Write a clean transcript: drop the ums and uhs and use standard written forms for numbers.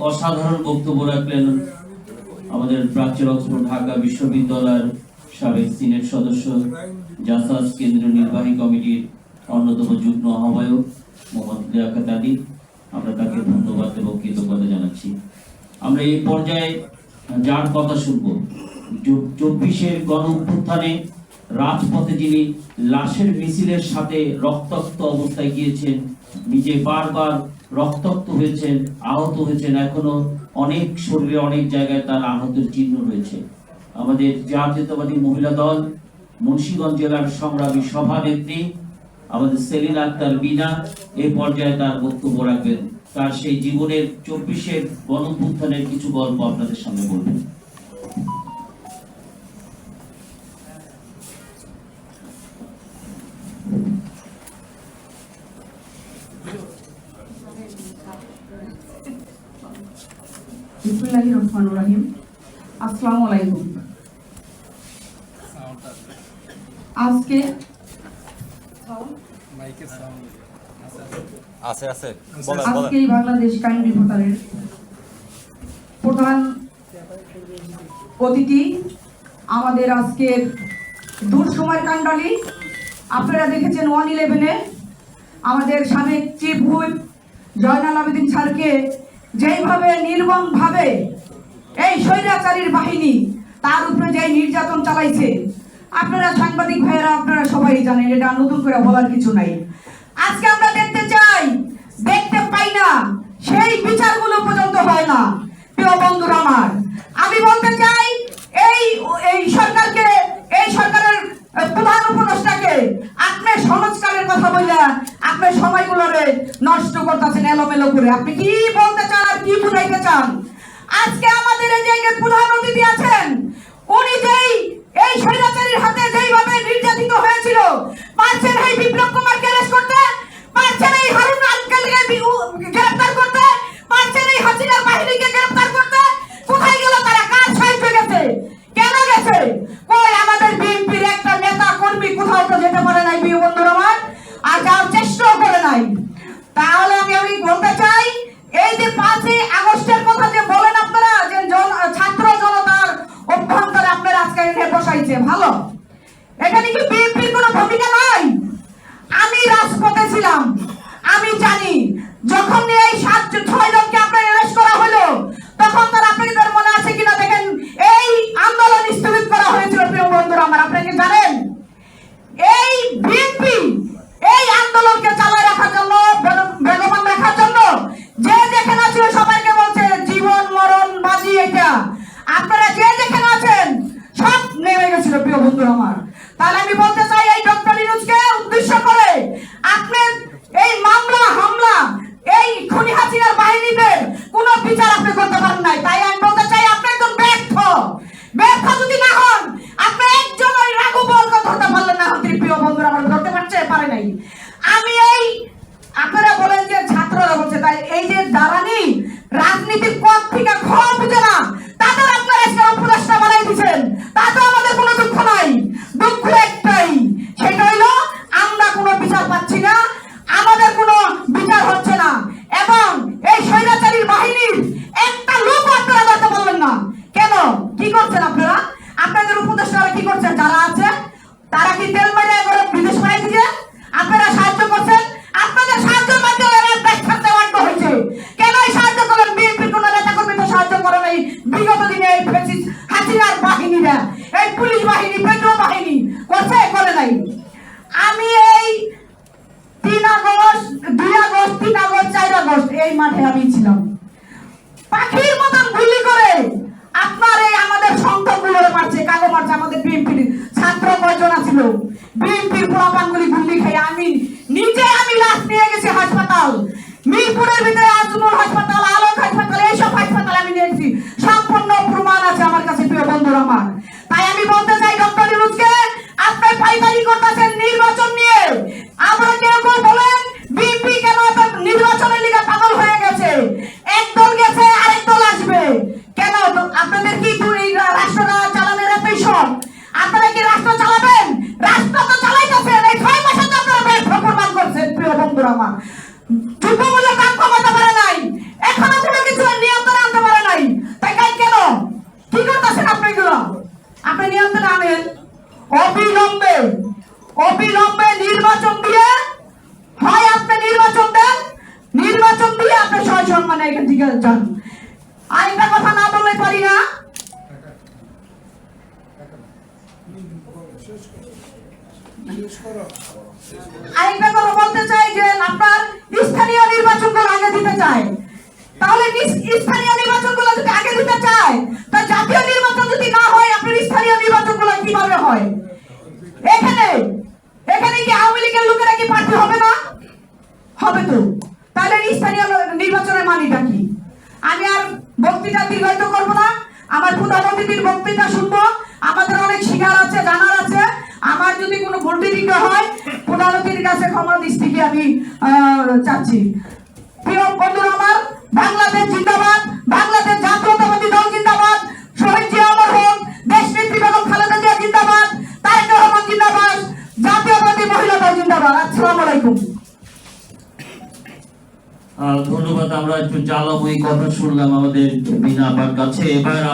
অসাধারণ বক্তব্য রাখলেন আমাদের প্রাচ্যের অক্সফোর্ড ঢাকা বিশ্ববিদ্যালয়ের সাবেক সিনেট সদস্য, জাসাস কেন্দ্রীয় নির্বাহী কমিটির অন্যতম যুগ্ম আহ্বায়ক মোহাম্মদ লিয়াকত আলী। আমরা তাকে ধন্যবাদ এবং কৃতজ্ঞতা জানাচ্ছি। আমরা এই পর্যায়ে যার কথা শুনবো, 24-এর গণ অভ্যুত্থানে রাজপথে যিনি লাশের মিছিলের সাথে রক্তাক্ত অবস্থায় গিয়েছেন, নিজে বারবার রক্তাক্ত হয়েছেন, আহত হয়েছেন, এখনো অনেক শরীরে অনেক জায়গায় তার আহতের চিহ্ন রয়েছে। আমাদের জাতীয়তাবাদী মহিলা দল মুন্সিগঞ্জ জেলার সংগ্রামী সভানেত্রী আমাদের সেলিনা আক্তার বিনা এই পর্যায়ে তার বক্তব্য রাখবেন। তার সেই জীবনের 24-এর গণ অভ্যুত্থানের কিছু গল্প আপনাদের সামনে বলবেন। বিসমিল্লাহির রহমানির রহিম। আসসালামু আলাইকুম। আজকে বাংলাদেশ ক্রাইম রিপোর্টারের প্রধান অতিথি আমাদের আজকের দূর সময়ের কাণ্ডালী, আপনারা দেখেছেন 1/11-এ আমাদের সাবেক চিফ হুইপ জয়নাল আবেদিন স্যারকে যেইভাবে নির্মমভাবে এই স্বৈরাচারীর বাহিনী তার উপরে যে নির্যাতন চালাইছে, আপনারা সাংবাদিক ভাইয়েরা আপনারা সবাই জানেন, এটা নতুন করে বলার কিছু নাই। আজকে আমরা দেখতে চাই, দেখতে পাই না, সেই বিচারগুলো পর্যন্ত হয় না। প্রিয় বন্ধুরা আমার, আমি বলতে চাই এই সরকারকে, এই সরকারের প্রধান উপদেষ্টাকে আপনি সংস্কারের কথা বললে আপনি সময়গুলোরে নষ্ট করতেছেন এলোমেলো করে। আপনি কি বলতে চান আর কি বুঝাইতে চান? আজকে আমাদের এই জায়গায় প্রধান অতিথি আছেন, উনি যেই এই স্বৈরাচারীর হাতে যেইভাবে নির্যাতিত হয়েছিল, পারছেন এই বিপ্লব কুমারকে অ্যারেস্ট করতে, পারছেন এই হারুন আঙ্কেলকে গ্রেফতার করতে, পারছেন এই হাসিনার বাহিনীকে গ্রেফতার করতে। কোথায় গেল তারা? কার সাহায্য গেছে? কেন গেছে? কই আমাদের বিএনপির একটা নেতা কর্মী কোথাও তো যেতে পারে নাই প্রিয় বন্ধুরা আমার, আর যাওয়ার চেষ্টাও করে নাই। তাহলে আমি বলতে চাই, এই যে 5ই আগস্টের কথা যে বলেন আপনারা, যে ছাত্র জনতার অভ্যন্তরে আপনারা আজকে এনে বসাইছে, ভালো, এখানে কি বিএনপির কোনো ভূমিকা নাই? আমি রাজপথে ছিলাম, আমি জানি যখন এই 6 জনকে আপনার অ্যারেস্ট করা হলো, তখন তার আপনাদের মনে আছে কিনা দেখেন, এই আন্দোলন স্থগিত করা হয়েছিল। প্রিয় বন্ধুরা আমার, আপনারা কি জানেন এই বিএনপি এই আন্দোলনকে চালায় রাখার জন্য, বেগমান রাখার জন্য যে যেখানে আছে সবাইকে বলছে জীবন মরণ বাজি, এটা আপনারা যে যেখানে আছেন সব নেমে গেছিল। প্রিয় বন্ধুরা আমার, তাহলে আমি বলতে চাই, এই ডক্টর ইউনূসকে উদ্দেশ্য করে আপনি এই মামলা হামলা, এই খুনি হাসিনার বাহিনীদের কোনো বিচার আপনি করতে পারেন নাই। তাই আমি বলতে চাই, আপনি একজন ব্যর্থ যদি না হন, আপনি একজন ওই রাঘু বলকে ধরতে পারলেন না। প্রিয় বন্ধুরা আমার, ধরতে পারে নাই। আমি এই আপনারা বলেন যে ছাত্ররা বলছে, তাই এই যে দাঁড়ানি রাজনীতির পথ থেকে খোয়া বুঝে না, তাদের আপনারা একটা উপদেষ্টা বানাই দিচ্ছেন, তাতে আমাদের কোনো দুঃখ নাই। দুঃখ একটাই, সেটা হইলো আমরা কোনো বিচার পাচ্ছি না, আমাদের কোনো বিচার হচ্ছে না, এবং এই স্বৈরাচারীর বাহিনীর একটা লোক আপনারা ধরতে পারলেন না। কেন? কি করছেন আপনারা? আপনাদের উপদেষ্টারা কি করছেন? যারা আছে তারা কি তেল মেরে বিদেশ বানাই দিচ্ছে? আপনারা সাহায্য করছেন, আপনাদের সাহায্যের মাধ্যমে দেশ ছাড়তে বাধ্য হয়েছে। কেন এই সাহায্য করেন? বিএনপির কোন নেতা কর্মী তো সাহায্য করে নাই বিগত দিনে। এই ফ্যাসিস্ট হাসিনার বাহিনীরা, এই পুলিশ বাহিনী, পেট্রোল বাহিনী করছে, করে নাই। আমি এই 3 আগস্ট, 2 আগস্ট, 3 আগস্ট, 4 আগস্ট এই মাঠে আমি ছিলাম। পাখির মতন গুলি করে আপনার এই আমাদের সংখ্যাগুলো মারছে, কালো মারছে। আমাদের বিএনপির ছাত্র কয়জন ছিল, বিএনপির পোলাপানগুলি গুলি খাই আমি নিজে, আমি লাশ নিয়ে গেছি হাসপাতাল, মিরপুরের ভিতরে আজমল হাসপাতাল, আলোক হাসপাতাল, এইসব হাসপাতাল আমি নিয়ে গেছি, সম্পূর্ণ প্রমাণ আছে আমার কাছে। প্রিয় বন্ধুরা আমার, তাই আমি বলতে চাই, ডক্টর ইউনূসকে আপনি পাইকারি করতেছেন নির্বাচন নিয়ে। আমরা কেউ বলেন বিএনপি কেন নির্বাচনের লিগে পাগল হয়ে গেছে, এক দল গেছে আরেক দল আসবে কেন? আপনাদের কি রাষ্ট্রটা চালানোর এতই শখ? আপনারা কি রাষ্ট্র চালাবেন? রাষ্ট্র তো চালাইতেছেন, এই 6 মাসে তো আপনারা ব্যর্থ প্রমাণ করছেন। প্রিয় বন্ধুরা আমার, যুদ্ধমূল্য দাম কমাতে পারে নাই, এখন সম্মানে এখান থেকে যান। আরেকটা কথা না বললে পারি না, আরেকটা কথা বলতে চাই যে আপনার স্থানীয় নির্বাচনগুলো আগে দিতে চায়। তাহলে স্থানীয় নির্বাচনগুলো যদি আগে দিতে চায়, তা জাতীয় নির্বাচন যদি না হয় আপনার স্থানীয় নির্বাচনগুলো কিভাবে হয়? এখানে কি আওয়ামী লীগের লোকেরা কি প্রার্থী হবে না? হবে তো। তাহলে স্থানীয় নির্বাচনের মানেটা কি? আমি আর বক্তৃতা দীর্ঘায়িত করবো না, আমার প্রধানমন্ত্রীর বক্তৃতা শুনবো। আমাদের অনেক শিকার আছে, জানার আছে। আমার যদি কোনো ভুল ত্রুটি হয়, প্রধানমন্ত্রীর কাছে ক্ষমা দৃষ্টিকে আমি চাচ্ছি। প্রিয় বন্ধুরা আমার, বাংলাদেশ জিন্দাবাদ, বাংলাদেশ জাতীয়তাবাদী দল জিন্দাবাদ, শহীদ জিয়া অমর হোক, দেশ নেত্রী বেগম খালেদা জিয়া জিন্দাবাদ, তারেক রহমান জিন্দাবাদ, জাতীয়তাবাদী মহিলা দল জিন্দাবাদ। আসসালামু আলাইকুম। ধন্যবাদ। আমরা একটু জ্বালাময়ী কথা শুনলাম আমাদের বিনা আপার কাছে। এবার আমরা